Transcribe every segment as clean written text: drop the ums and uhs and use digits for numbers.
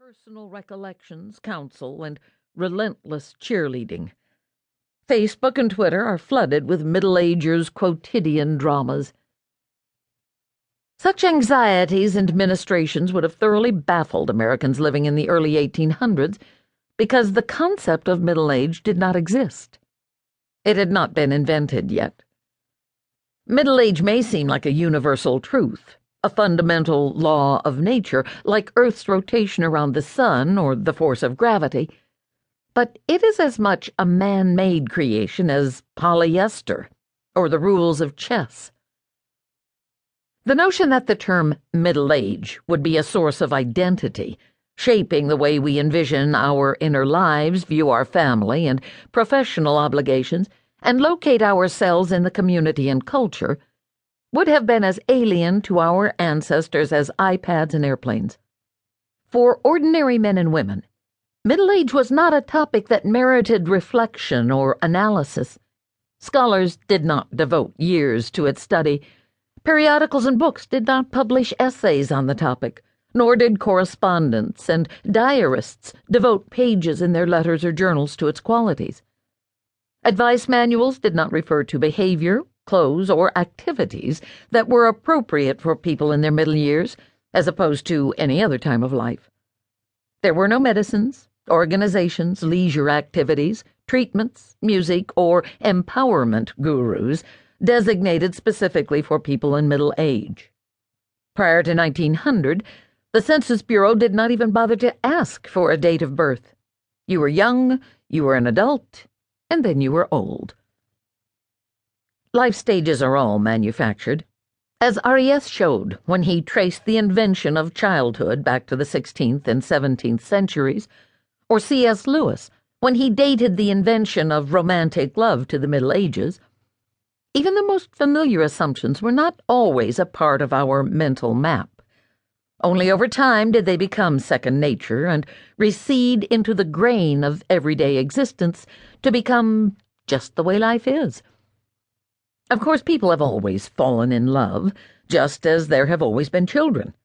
personal recollections, counsel, and relentless cheerleading. Facebook and Twitter are flooded with middle-agers' quotidian dramas. Such anxieties and ministrations would have thoroughly baffled Americans living in the early 1800s because the concept of middle age did not exist. It had not been invented yet. Middle age may seem like a universal truth, a fundamental law of nature, like Earth's rotation around the sun or the force of gravity, but it is as much a man-made creation as polyester or the rules of chess. The notion that the term middle age would be a source of identity, shaping the way we envision our inner lives, view our family and professional obligations, and locate ourselves in the community and culture, would have been as alien to our ancestors as iPads and airplanes. For ordinary men and women, middle age was not a topic that merited reflection or analysis. Scholars did not devote years to its study. Periodicals and books did not publish essays on the topic, nor did correspondents and diarists devote pages in their letters or journals to its qualities. Advice manuals did not refer to behavior, clothes, or activities that were appropriate for people in their middle years, as opposed to any other time of life. There were no medicines, organizations, leisure activities, treatments, music, or empowerment gurus designated specifically for people in middle age. Prior to 1900, the Census Bureau did not even bother to ask for a date of birth. You were young, you were an adult, and then you were old. Life stages are all manufactured, as Ries showed when he traced the invention of childhood back to the 16th and 17th centuries, or C.S. Lewis when he dated the invention of romantic love to the Middle Ages. Even the most familiar assumptions were not always a part of our mental map. Only over time did they become second nature and recede into the grain of everyday existence to become just the way life is. Of course, people have always fallen in love, just as there have always been children.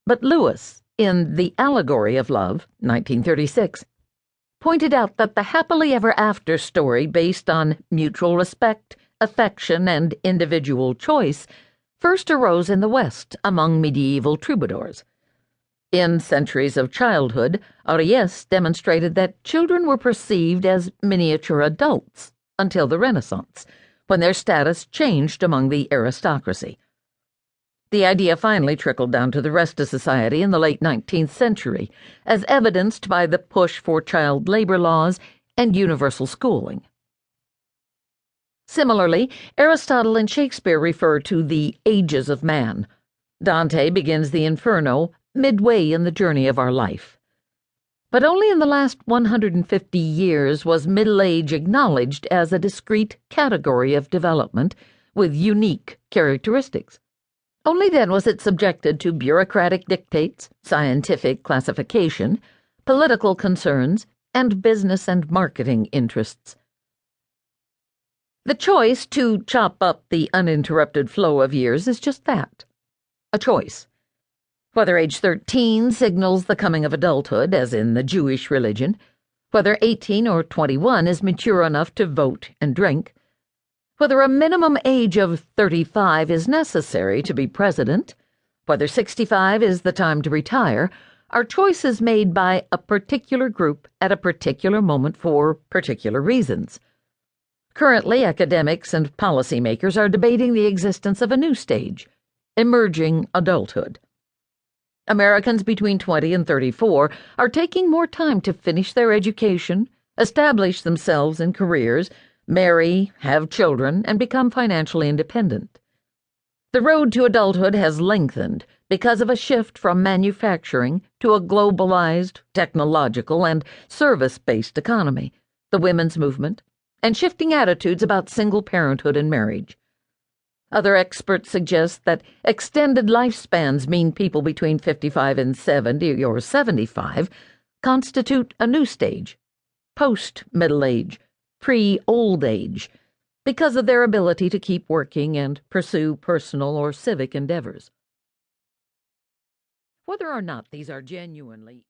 But Lewis, in The Allegory of Love, 1936, pointed out that the happily ever after story based on mutual respect, affection, and individual choice first arose in the West among medieval troubadours. In Centuries of Childhood, Ries demonstrated that children were perceived as miniature adults until the Renaissance, when their status changed among the aristocracy. The idea finally trickled down to the rest of society in the late 19th century, as evidenced by the push for child labor laws and universal schooling. Similarly, Aristotle and Shakespeare refer to the ages of man. Dante begins the Inferno midway in the journey of our life. But only in the last 150 years was middle age acknowledged as a discrete category of development with unique characteristics. Only then was it subjected to bureaucratic dictates, scientific classification, political concerns, and business and marketing interests. The choice to chop up the uninterrupted flow of years is just that, a choice. Whether age 13 signals the coming of adulthood, as in the Jewish religion, whether 18 or 21 is mature enough to vote and drink, whether a minimum age of 35 is necessary to be president, whether 65 is the time to retire, are choices made by a particular group at a particular moment for particular reasons. Currently, academics and policymakers are debating the existence of a new stage, emerging adulthood. Americans between 20 and 34 are taking more time to finish their education, establish themselves in careers, marry, have children, and become financially independent. The road to adulthood has lengthened because of a shift from manufacturing to a globalized, technological, and service-based economy, the women's movement, and shifting attitudes about single parenthood and marriage. Other experts suggest that extended lifespans mean people between 55 and 70 or 75 constitute a new stage, post-middle age, pre-old age, because of their ability to keep working and pursue personal or civic endeavors. Whether or not these are genuinely